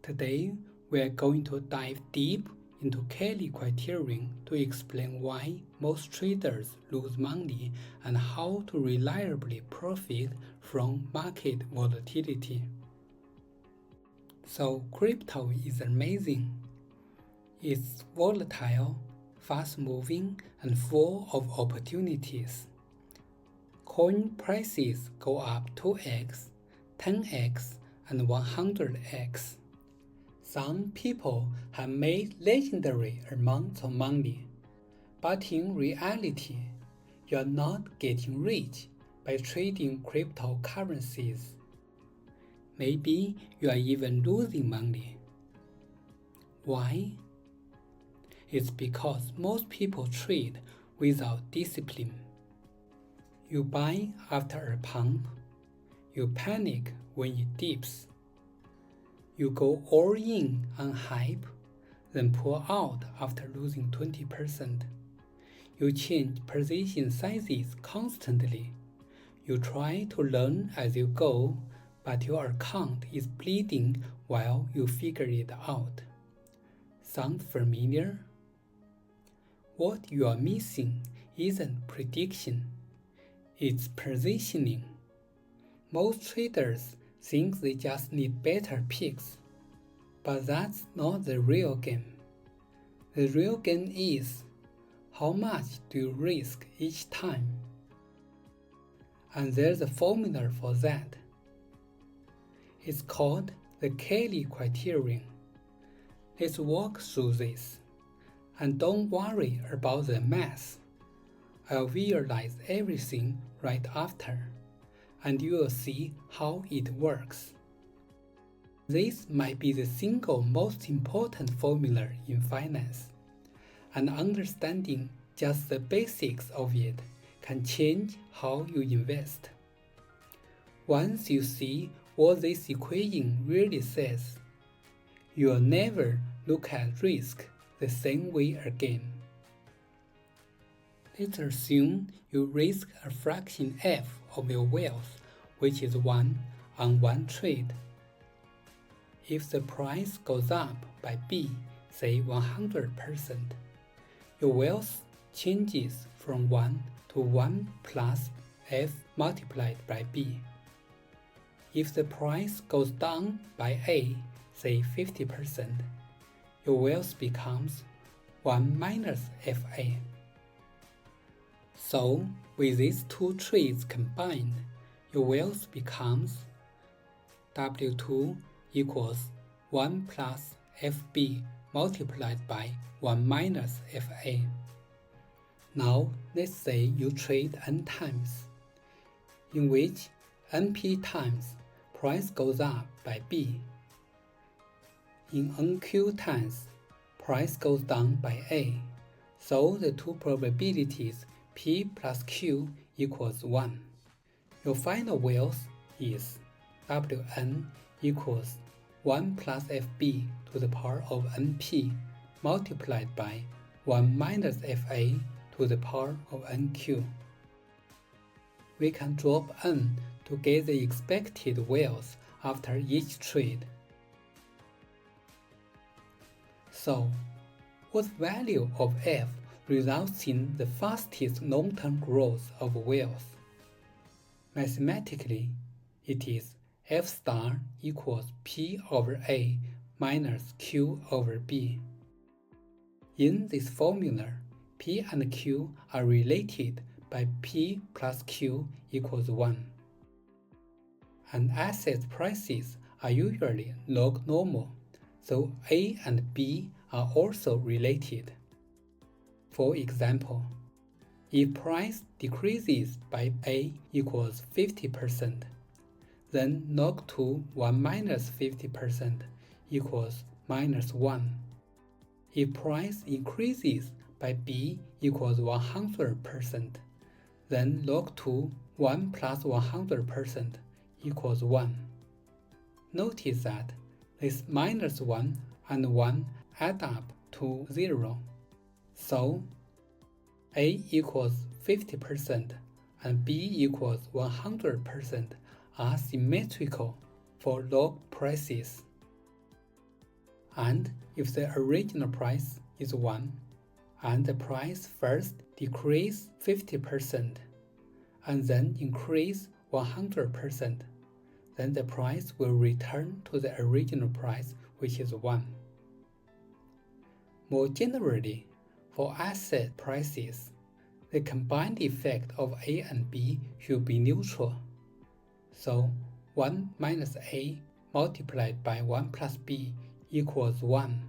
Today, we are going to dive deep into Kelly Criterion to explain why most traders lose money and how to reliably profit from market volatility. So, crypto is amazing. It's volatile, fast-moving, and full of opportunities. Coin prices go up 2x, 10x, and 100x. Some people have made legendary amounts of money, but in reality, you're not getting rich by trading cryptocurrencies. Maybe you are even losing money. Why? It's because most people trade without discipline. You buy after a pump. You panic when it dips. You go all in on hype, then pull out after losing 20%. You change position sizes constantly. You try to learn as you go, but your account is bleeding while you figure it out. Sound familiar? What you are missing isn't prediction, it's positioning. Most traders think they just need better picks, but that's not the real game. The real game is, how much do you risk each time? And there's a formula for that. It's called the Kelly Criterion. Let's walk through this. And don't worry about the math. I'll visualize everything right after, and you will see how it works. This might be the single most important formula in finance, and understanding just the basics of it can change how you invest. Once you see what this equation really says, you'll never look at risk the same way again. Let's assume you risk a fraction f of your wealth, which is 1 on one trade. If the price goes up by b, say 100%, your wealth changes from 1 to 1 plus f multiplied by b. If the price goes down by a, say 50%, your wealth becomes 1 minus fa. So, with these two trades combined, your wealth becomes W2 equals 1 plus FB multiplied by 1 minus FA. Now, let's say you trade N times, in which NP times price goes up by B. In NQ times, price goes down by A, so the two probabilities P plus Q equals 1. Your final wealth is Wn equals 1 plus Fb to the power of Np multiplied by 1 minus Fa to the power of Nq. We can drop N to get the expected wealth after each trade. So, what value of F results in the fastest long-term growth of wealth? Mathematically, it is F star equals P over A minus Q over B. In this formula, P and Q are related by P plus Q equals 1. And asset prices are usually log normal, so A and B are also related. For example, if price decreases by A equals 50%, then log 2 1 minus 50% equals minus 1. If price increases by B equals 100%, then log 2 1 plus 100% equals 1. Notice that this minus 1 and 1 add up to 0. So, A equals 50% and B equals 100% are symmetrical for log prices. and if the original price is 1, and the price first decrease 50% and then increase 100%, then the price will return to the original price, which is 1. More generally, for asset prices, the combined effect of A and B should be neutral. So 1 minus A multiplied by 1 plus B equals 1.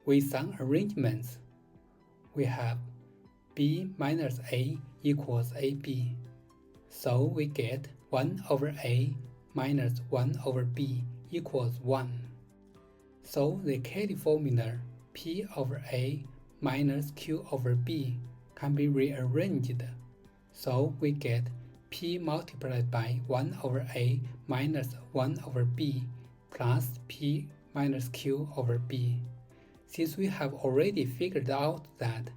With some arrangements, we have B minus A equals AB. So we get 1 over A minus 1 over B equals 1. So the Kelly formula P over A minus Q over B can be rearranged. So we get P multiplied by 1 over A minus 1 over B plus P minus Q over B. Since we have already figured out that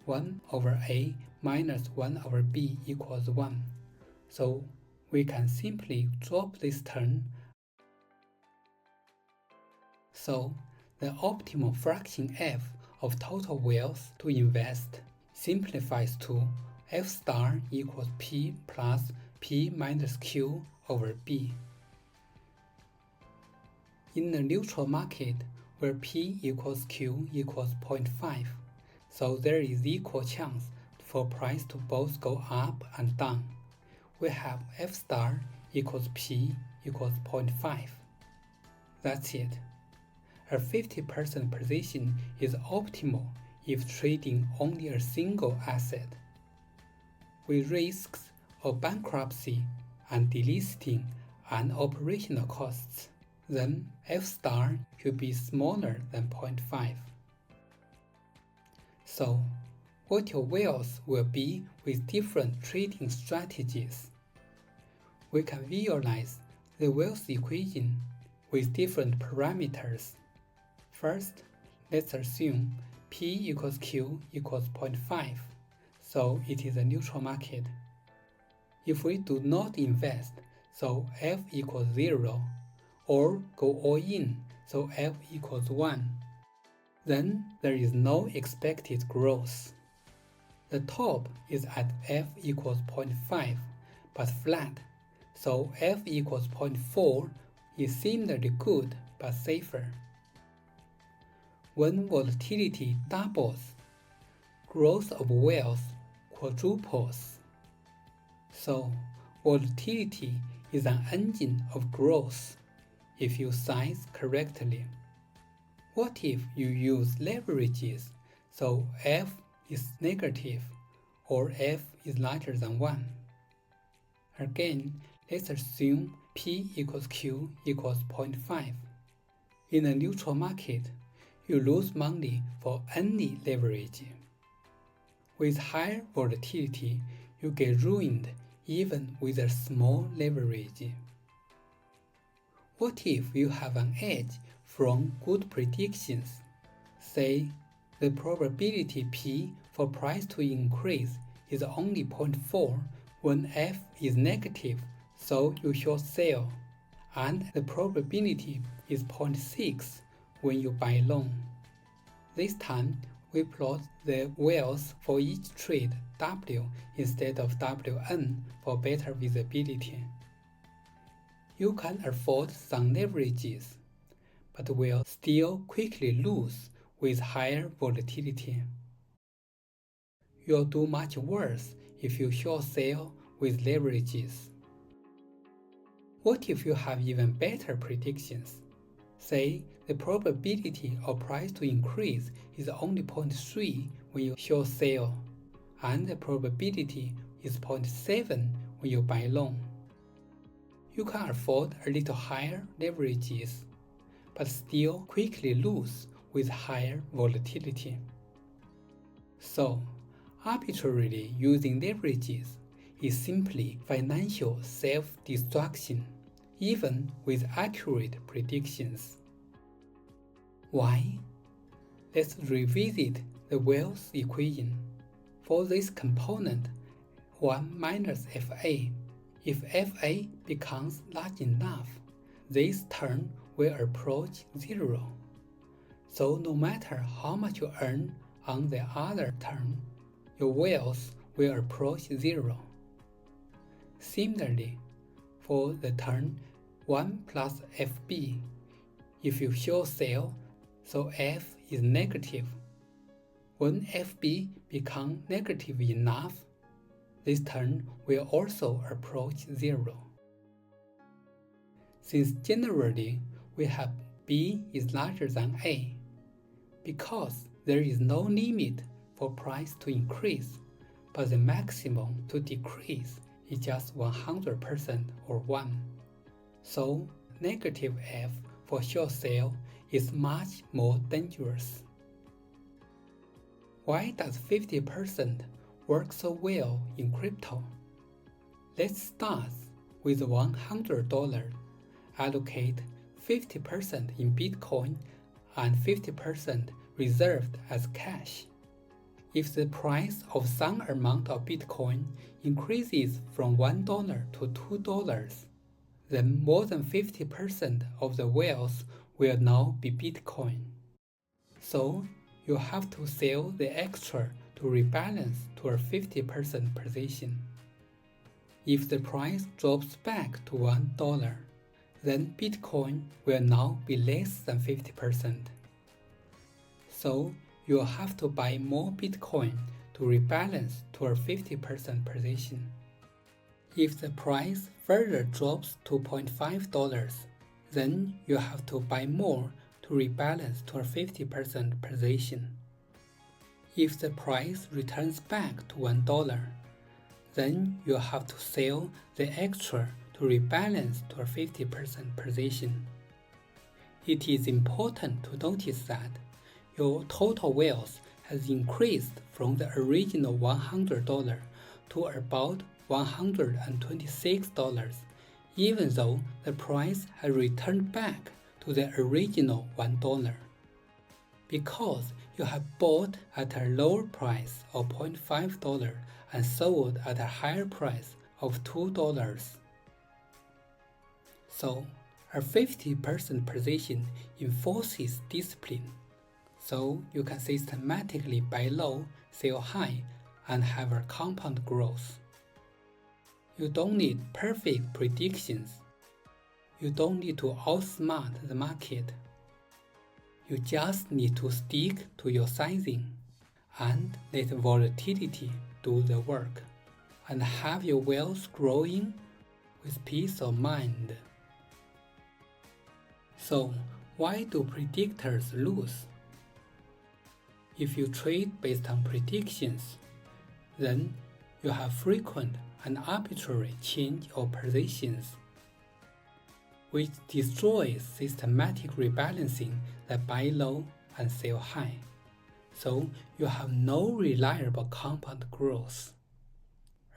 1 over A minus 1 over B equals 1, so we can simply drop this term. So the optimal fraction F of total wealth to invest simplifies to F star equals P plus P minus Q over B. In a neutral market where P equals Q equals 0.5, so there is equal chance for price to both go up and down, we have F star equals P equals 0.5. That's it. A 50% position is optimal if trading only a single asset. With risks of bankruptcy and delisting and operational costs, then F star should be smaller than 0.5. So, what your wealth will be with different trading strategies. We can visualize the wealth equation with different parameters. First, let's assume P equals Q equals 0.5, so it is a neutral market. If we do not invest, so F equals 0, or go all in, so F equals 1, then there is no expected growth. The top is at F equals 0.5, but flat, so F equals 0.4 is similarly good but safer. When volatility doubles, growth of wealth quadruples. So, volatility is an engine of growth if you size correctly. What if you use leverages, so F is negative or F is larger than 1? Again, let's assume P equals Q equals 0.5. In a neutral market, you lose money for any leverage. With higher volatility, you get ruined even with a small leverage. What if you have an edge from good predictions? Say, the probability P for price to increase is only 0.4 when F is negative, so you short sell, and the probability is 0.6 when you buy long. This time, we plot the wealth for each trade W instead of Wn for better visibility. You can afford some leverages, but will still quickly lose with higher volatility. You'll do much worse if you short sell with leverages. What if you have even better predictions? Say, the probability of price to increase is only 0.3 when you short sell, and the probability is 0.7 when you buy long. You can afford a little higher leverages, but still quickly lose with higher volatility. So, arbitrarily using leverages is simply financial self-destruction, even with accurate predictions. Why? Let's revisit the wealth equation. For this component, 1 minus FA, if FA becomes large enough, this term will approach 0. So no matter how much you earn on the other turn, your wealth will approach zero. Similarly, for the turn 1 plus FB, if you short sell, so F is negative. When FB becomes negative enough, this turn will also approach zero. Since generally we have B is larger than A, because there is no limit for price to increase, but the maximum to decrease is just 100% or 1. So negative F for short sale is much more dangerous. Why does 50% work so well in crypto? Let's start with $100. Allocate 50% in Bitcoin and 50% reserved as cash. If the price of some amount of Bitcoin increases from $1 to $2, then more than 50% of the wealth will now be Bitcoin. So you have to sell the extra to rebalance to a 50% position. If the price drops back to $1, then Bitcoin will now be less than 50%. So you'll have to buy more Bitcoin to rebalance to a 50% position. If the price further drops to $0.5, then you have to buy more to rebalance to a 50% position. If the price returns back to $1, then you have to sell the extra to rebalance to a 50% position. It is important to notice that your total wealth has increased from the original $100 to about $126, even though the price has returned back to the original $1. Because you have bought at a lower price of $0.5 and sold at a higher price of $2. So, a 50% position enforces discipline. So you can systematically buy low, sell high, and have a compound growth. You don't need perfect predictions. You don't need to outsmart the market. You just need to stick to your sizing and let volatility do the work, and have your wealth growing with peace of mind. So, why do predictors lose? If you trade based on predictions, then you have frequent and arbitrary change of positions, which destroys systematic rebalancing that buy low and sell high. So you have no reliable compound growth.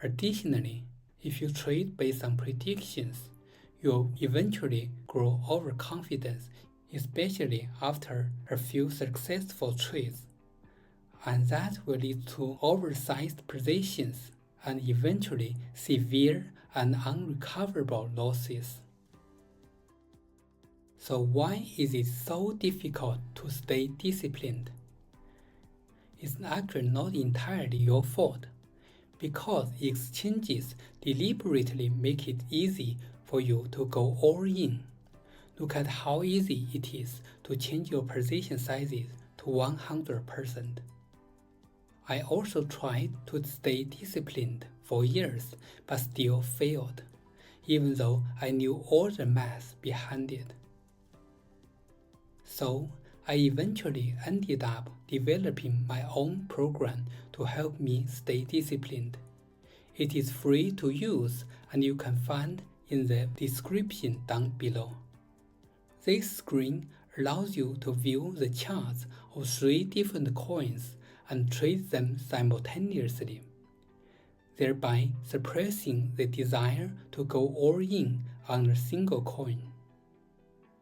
Additionally, if you trade based on predictions, you'll eventually grow overconfidence, especially after a few successful trades, and that will lead to oversized positions and eventually severe and unrecoverable losses. So why is it so difficult to stay disciplined? It's actually not entirely your fault, because exchanges deliberately make it easy for you to go all in. Look at how easy it is to change your position sizes to 100%. I also tried to stay disciplined for years, but still failed, even though I knew all the math behind it. So I eventually ended up developing my own program to help me stay disciplined. It is free to use, and you can find in the description down below. This screen allows you to view the charts of 3 different coins and trade them simultaneously, thereby suppressing the desire to go all in on a single coin.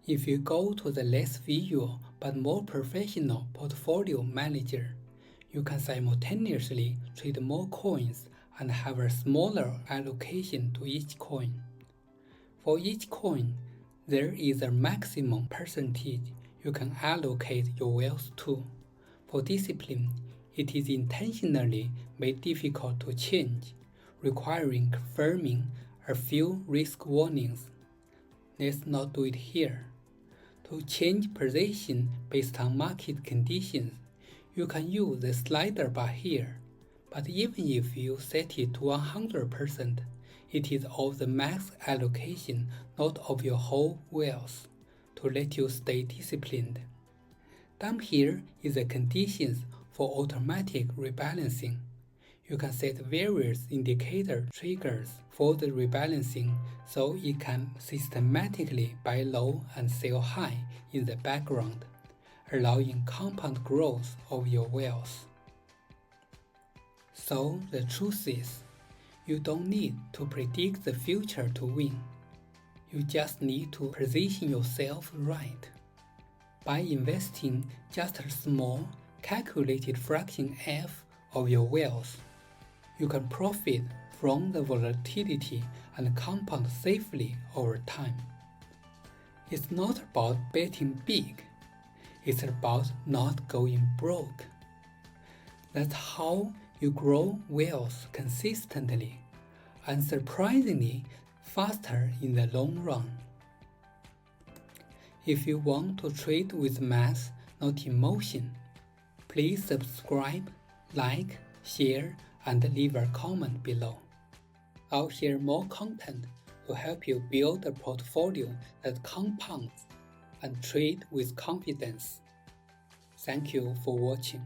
If you go to the less visual but more professional portfolio manager, you can simultaneously trade more coins and have a smaller allocation to each coin. For each coin, there is a maximum percentage you can allocate your wealth to. For discipline, it is intentionally made difficult to change, requiring confirming a few risk warnings. Let's not do it here. To change position based on market conditions, you can use the slider bar here, but even if you set it to 100%, it is of the max allocation, not of your whole wealth, to let you stay disciplined. Down here is the conditions for automatic rebalancing. You can set various indicator triggers for the rebalancing so it can systematically buy low and sell high in the background, allowing compound growth of your wealth. So the truth is, you don't need to predict the future to win. You just need to position yourself right. By investing just a small, calculated fraction f of your wealth, you can profit from the volatility and compound safely over time. It's not about betting big, it's about not going broke. That's how you grow wealth consistently and surprisingly faster in the long run. If you want to trade with math, not emotion, please subscribe, like, share, and leave a comment below. I'll share more content to help you build a portfolio that compounds and trade with confidence. Thank you for watching.